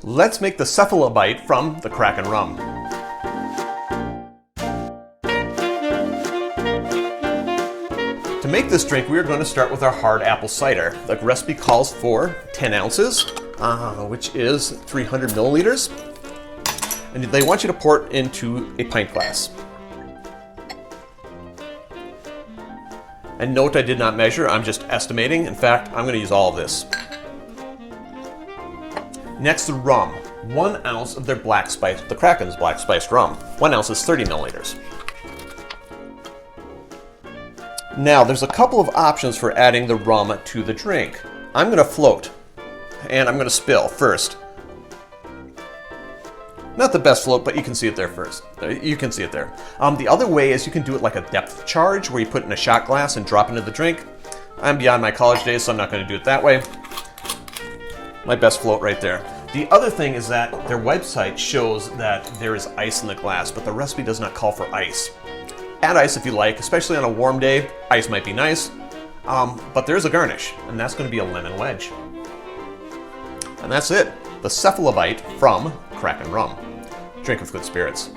Let's make the Cephalobite from the Kraken Rum. To make this drink, we are going to start with our hard apple cider. The recipe calls for 10 ounces, which is 300 milliliters. And they want you to pour it into a pint glass. And note, I did not measure, I'm just estimating. In fact, I'm going to use all of this. Next, the rum. 1 ounce of their black spice, the Kraken's black spiced rum. 1 ounce is 30 milliliters. Now, there's a couple of options for adding the rum to the drink. I'm going to float, and I'm going to spill first. Not the best float, but you can see it there first. You can see it there. The other way is you can do it like a depth charge, where you put it in a shot glass and drop into the drink. I'm beyond my college days, so I'm not going to do it that way. My best float right there. The other thing is that their website shows that there is ice in the glass, but the recipe does not call for ice. Add ice if you like, especially on a warm day. Ice might be nice, but there's a garnish, and that's going to be a lemon wedge. And that's it. The Cephalobite from Kraken Rum. Drink with good spirits.